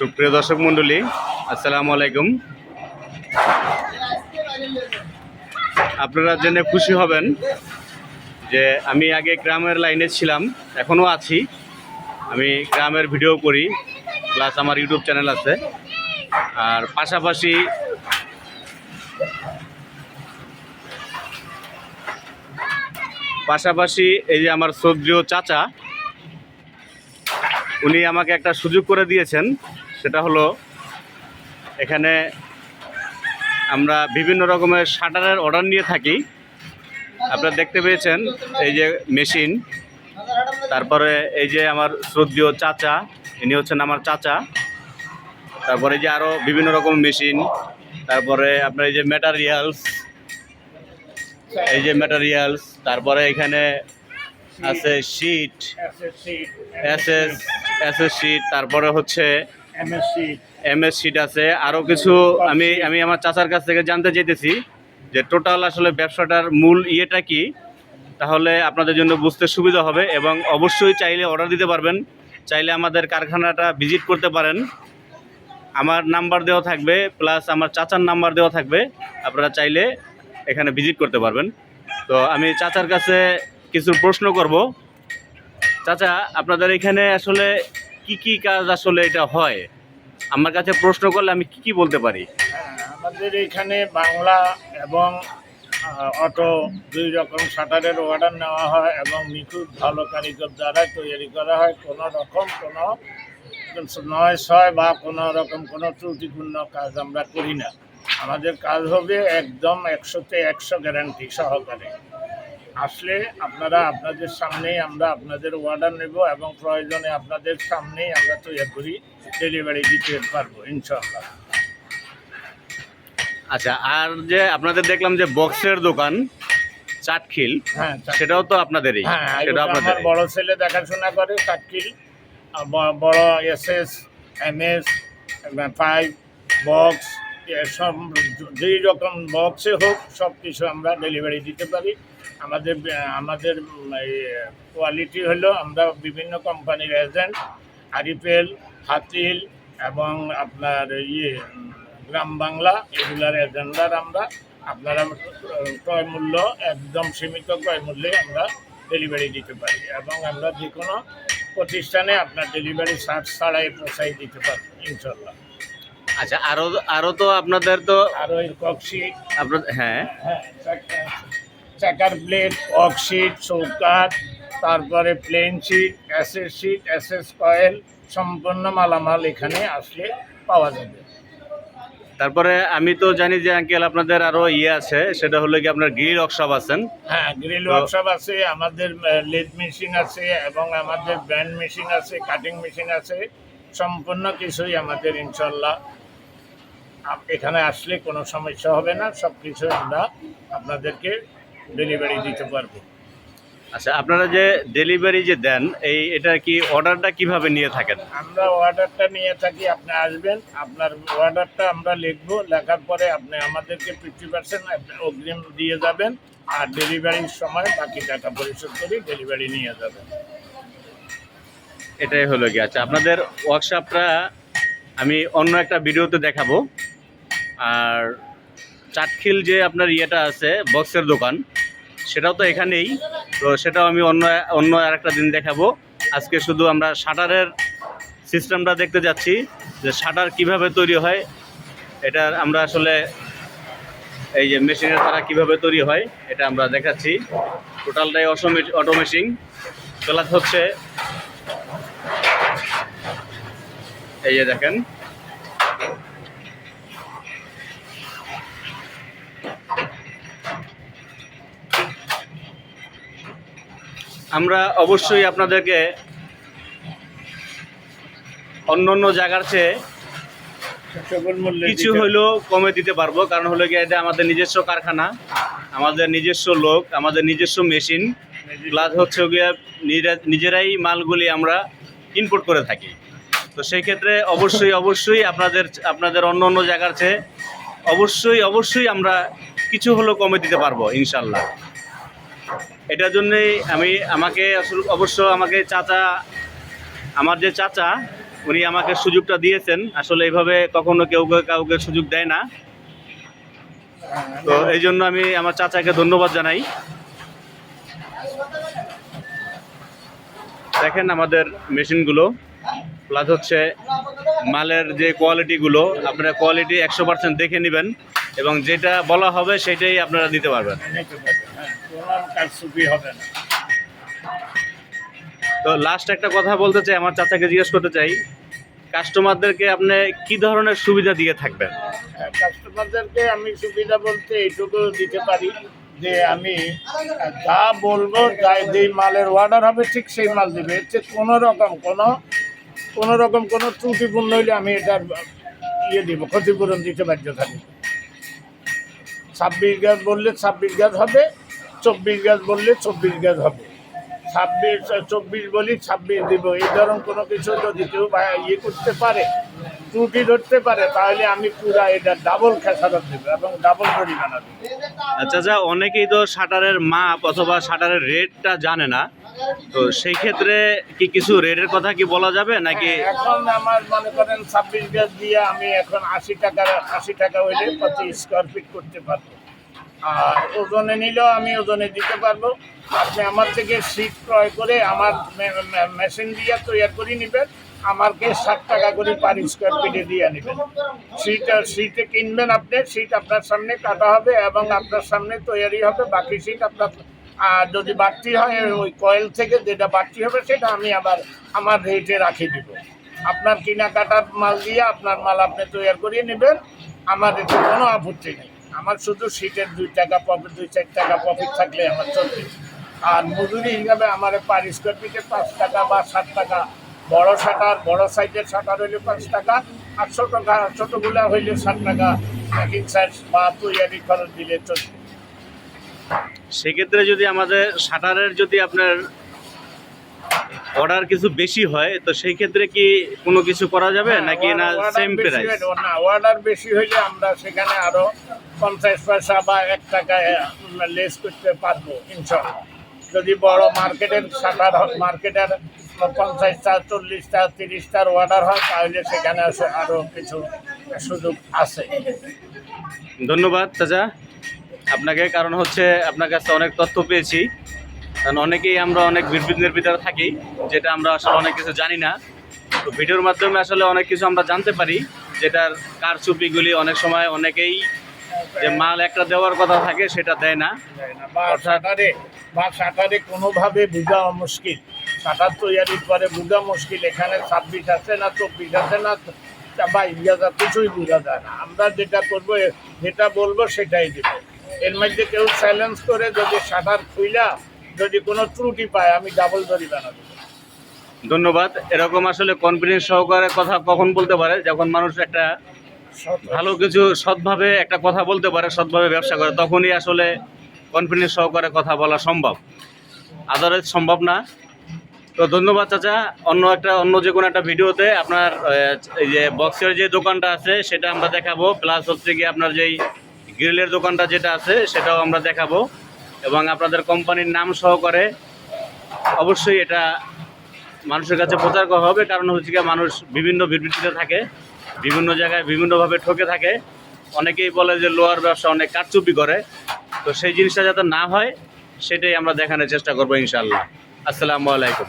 সুপ্রিয় দর্শক মণ্ডলী, আসসালামু আলাইকুম। আপনারা জেনে খুশি হবেন যে আমি আগে গ্রামের লাইনে ছিলাম, এখনও আছি। আমি গ্রামের ভিডিও করি, প্লাস আমার ইউটিউব চ্যানেল আছে। আর পাশাপাশি এই যে আমার শ্রদ্ধেয় চাচা, উনি আমাকে একটা সুযোগ করে দিয়েছেন। সেটা হলো, এখানে আমরা বিভিন্ন রকমের শাটারের অর্ডার নিয়ে থাকি। আপনারা দেখতে পেয়েছেন এই যে মেশিন, তারপরে এই যে আমার শ্রদ্ধেয় চাচা, ইনি হচ্ছেন আমার চাচা। তারপরে যে আরও বিভিন্ন রকম মেশিন, তারপরে আপনার এই যে ম্যাটেরিয়ালস, তারপরে এখানে আছে শিট, এস শিট, তারপরে হচ্ছে MS শিট আছে, আরও কিছু। আমি আমার চাচার কাছ থেকে জানতে চাইতেছি যে টোটাল আসলে ব্যবসাটার মূল ইয়েটা কি, তাহলে আপনাদের জন্য বুঝতে সুবিধা হবে। এবং অবশ্যই চাইলে অর্ডার দিতে পারবেন, চাইলে আমাদের কারখানাটা ভিজিট করতে পারেন। আমার নাম্বার দেওয়া থাকবে, প্লাস আমার চাচার নাম্বার দেওয়া থাকবে, আপনারা চাইলে এখানে ভিজিট করতে পারবেন। তো আমি চাচার কাছে কিছু প্রশ্ন করব। চাচা, আপনাদের এখানে আসলে কি কাজ আসলে এটা হয়? আমার কাছে প্রশ্ন করলে আমি কি বলতে পারি? আমাদের এখানে বাংলা এবং অটো দুই রকম শাটারের অর্ডার নেওয়া হয় এবং নিখুঁত ভালো কারিগর দ্বারা তৈরি করা হয়। কোনো রকম কোনো নয় ছয় বা কোনো রকম কোনো ত্রুটিপূর্ণ কাজ আমরা করি না। আমাদের কাজ হবে একদম 100-তে 100 গ্যারান্টি সহকারে। আসলে আপনারা আপনাদের সামনেই আমরা আপনাদের অর্ডার নেব এবং প্রয়োজনে আপনাদের সামনেই আমরা তৈরি করি, ডেলিভারি দিতে পারবো ইনশাআল্লাহ। আচ্ছা, আর যে আপনাদের দেখলাম যে বক্সের দোকান চাটখিল, হ্যাঁ, সেটাও তো আপনাদেরই? হ্যাঁ, সেটা আমার আপনাদের? বড় ছেলে দেখাশোনা করে চাটখিল। বড় SS, MS, 5 বক্স, সব যেই রকম বক্সে হোক সব কিছু আমরা ডেলিভারি দিতে পারি। আমাদের কোয়ালিটি হলো, আমরা বিভিন্ন কোম্পানির এজেন্ট, আরিফেল, হাতিল এবং আপনার গ্রাম বাংলা, এগুলার এজেন্টরা আমরা। আপনারা ক্রয় মূল্য একদম সীমিত ক্রয় মূল্যে আমরা ডেলিভারি দিতে পারি এবং আমরা যে কোনো প্রতিষ্ঠানে আপনার ডেলিভারি চার্জ ছাড়াই পৌঁছাই দিতে পারি ইনশাল্লাহ। আচ্ছা, আরও তো আপনাদের তো আরও এই ককশিট, আপনাদের, হ্যাঁ, চাকার প্লেট, ওয়ার্কশিট, চৌকাঠ, তারপরে প্লেন শিট, SS কয়েল, সম্পূর্ণ মালামাল এখানে আসলে পাওয়া যাবে। তারপরে আমি তো জানি যে আঙ্কেল আপনাদের আরও আছে, সেটা হলো কি আপনার গ্রিল ওয়ার্কশপ আছেন। হ্যাঁ, গ্রিল ওয়ার্কশপ আছে, আমাদের লেদ মেশিন আছে এবং আমাদের ব্যান্ড মেশিন আছে, কাটিং মেশিন আছে, সম্পূর্ণ কিছুই আমাদের ইনশাল্লাহ। এখানে আসলে কোনো সমস্যা হবে না, সব কিছু আমরা আপনাদেরকে ডেলিভারি দিতে পারবো। আচ্ছা, আপনারা যে ডেলিভারি যে দেন, এটা কি অর্ডারটা কিভাবে নিয়ে থাকেন? আমরা অর্ডারটা নিয়ে থাকি, আপনি আসবেন, আপনার অর্ডারটা আমরা লিখবো, লেখার পরে আপনি আমাদেরকে 50% অগ্রিম দিয়ে যাবেন, আর ডেলিভারির সময় বাকি টাকা পরিশোধ করে ডেলিভারি নিয়ে যাবেন। এটাই হলো কি। আচ্ছা, আপনাদের ওয়ার্কশপটা আমি অন্য একটা ভিডিওতে দেখাবো। আর চাটখিল যে আপনার আছে বক্সের দোকান, সেটাও তো এখানেই, তো সেটাও আমি অন্য আর একটা দিন দেখাবো। আজকে শুধু আমরা শাটারের সিস্টেমটা দেখতে যাচ্ছি, যে শাটার কিভাবে তৈরি হয়, এটা আমরা আসলে এই যে মেশিনের দ্বারা কিভাবে তৈরি হয় এটা আমরা দেখাচ্ছি। টোটালটাই অটোমেশিন চলা হচ্ছে। এই যে দেখেন, আমরা অবশ্যই আপনাদেরকে অন্য জায়গার চেয়ে কিছু হলেও কমে দিতে পারবো, কারণ হলো কি এটা আমাদের নিজস্ব কারখানা, আমাদের নিজস্ব লোক, আমাদের নিজস্ব মেশিন, প্লাস হচ্ছে গিয়ে নিজেরাই মালগুলি আমরা ইনপুট করে থাকি। তো সেই ক্ষেত্রে অবশ্যই আপনাদের অন্য জায়গার চেয়ে অবশ্যই আমরা কিছু হলেও কমে দিতে পারবো ইনশাল্লাহ। এটার জন্যই আমাকে চাচা, আমার যে চাচা, উনি আমাকে সুযোগটা দিয়েছেন। আসলে এইভাবে কখনো কেউ কাউকে সুযোগ দেয় না, তো এই জন্য আমি আমার চাচাকে ধন্যবাদ জানাই। দেখেন আমাদের মেশিনগুলো, প্লাস হচ্ছে মালের যে কোয়ালিটিগুলো, আপনারা কোয়ালিটি 100% দেখে নেবেন এবং যেটা বলা হবে সেটাই আপনারা দিতে পারবেন। কোনো কারচুপি হবে না। তো লাস্ট একটা কথা বলতে চাই, আমার চাচাকে জিজ্ঞেস করতে চাই, কাস্টমারদেরকে আপনি কি ধরনের সুবিধা দিয়ে থাকবেন? কাস্টমারদেরকে আমি সুবিধা বলতে এইটুকু দিতে পারি যে আমি যা বলবো, যেই মালের অর্ডার হবে ঠিক সেই মাল দেবে। এর চেয়ে কোনো রকম কোনো ত্রুটিপূর্ণ হইলে আমি এটার দিব, ক্ষতিপূরণ দিতে বাধ্য থাকি। 26 গাছ বললে 26 গাছ হবে, 24 গাছ বললে 24 গাছ হবে, 24 বলি 26 দিব। এই ধরনের কোনো কিছু যদি কেউ করতে পারে, ত্রুটি ধরতে পারে, তাহলে আমি পুরা এটা ডাবল খেসারত দেবো এবং ডাবল জরিমানা দেবো। আচ্ছা আচ্ছা, অনেকেই তো শাটারের মাপ অথবা শাটারের রেটটা জানে না, তো সেই ক্ষেত্রে কি কিছু রেটের কথা কি বলা যাবে নাকি? এখন আমার মনে করেন 26 গাছ দিয়ে আমি এখন 80 টাকা হইলে 25 স্কোয়ার ফিট করতে পারবো। আর ওজনে নিলেও আমি ওজনে দিতে পারবো। আপনি আমার থেকে সিট ক্রয় করে আমার মেশিন দিয়ে তৈরি করে নেবেন, আমাকে 60 টাকা করে পার স্কোয়ার ফিটে দিয়ে নেবেন। সিটে কিনবেন, আপনি সিট আপনার সামনে কাটা হবে এবং আপনার সামনে তৈরি হবে। বাকি সিট আপনার যদি বাড়তি হয় ওই কয়েল থেকে যেটা বাড়তি হবে সেটা আমি আবার আমার রেটে রাখি দিব। আপনার কেনাকাটার মাল দিয়ে আপনার মাল আপনি তৈরি করিয়ে নেবেন, আমার এতে কোনো আপত্তি নেই। আমার শুধু সিটের 2 টাকা প্রফিট, 2-4 টাকা প্রফিট থাকলে আমার চলবে। আর মজুরি হিসাবে আমার পার স্কোয়ার ফিটে 5 টাকা বা 7 টাকা, বড় শাটার, বড় সাইজের শাটার হইলে 5 টাকা, আর ছোটোগুলা হইলে 7 টাকা মেকিং চার্জ বা তৈরি খরচ দিলে চলবে। সেক্ষেত্রে যদি আমাদের শাটারের যদি আপনার অর্ডার কিছু বেশি হয়, তো সেই ক্ষেত্রে কি কোনো কিছু করা যাবে নাকি না সেম প্রাইস? না, অর্ডার বেশি হইলে আমরা সেখানে আরো 50 পয়সা বা 1 টাকা লেস করতে পারবো ইনশাআল্লাহ। যদি বড় মার্কেটের শাটার, মার্কেটের 50টা, 40টা, 30টার অর্ডার হয়, তাহলে সেখানে আরো কিছু সুযোগ আছে। ধন্যবাদ চাচা আপনাকে, কারণ হচ্ছে আপনার কাছে অনেক তথ্য পেয়েছি। কারণ অনেকেই আমরা অনেক বিড়বিড়ের ভিতরে থাকি, যেটা আমরা আসলে অনেক কিছু জানি না। তো ভিডিওর মাধ্যমে আসলে অনেক কিছু আমরা জানতে পারি, যেটার কারচুপিগুলি অনেক সময় অনেকেই যে মাল একটা দেওয়ার কথা থাকে সেটা দেয় না। বা শাটারে কোনোভাবে বোঝা মুশকিল, শাটার তৈরি করে বোঝা মুশকিল। এখানে 26 আছে না 24 আছে না বা ইংরেজি কিছুই বোঝা যায় না। আমরা যেটা করবো, যেটা বলবো সেটাই দেবো। এর মধ্যে কেউ চ্যালেঞ্জ করে যদি শাটার খুইলা যদি কোনো ত্রুটি পায়, আমি ডাবল জরিমানা দেবো। ধন্যবাদ। এরকম আসলে কনফিডেন্স সহকারে কথা কখন বলতে পারে, যখন মানুষ একটা ভালো কিছু সৎভাবে একটা কথা বলতে পারে, সৎভাবে ব্যবসা করে, তখনই আসলে কনফিডেন্স সহকারে কথা বলা সম্ভব, আদারওয়াইজ সম্ভব না। তো ধন্যবাদ চাচা। অন্য যে কোনো একটা ভিডিওতে আপনার এই যে বক্সের যে দোকানটা আছে সেটা আমরা দেখাবো, প্লাস হচ্ছে কি আপনার যেই গ্রিলের দোকানটা যেটা আছে সেটাও আমরা দেখাবো, এবং আপনাদের কোম্পানির নাম সহকারে অবশ্যই এটা মানুষের কাছে প্রচার করা হবে। কারণ হচ্ছে কি মানুষ বিভিন্ন বিবৃতিতে থাকে, বিভিন্ন জায়গায় বিভিন্নভাবে ঠকে থাকে। অনেকেই বলে যে লোহার ব্যবসা অনেক কারচুপি করে, তো সেই জিনিসটা যাতে না হয় সেটাই আমরা দেখানোর চেষ্টা করবো ইনশাআল্লাহ। আসসালামু আলাইকুম।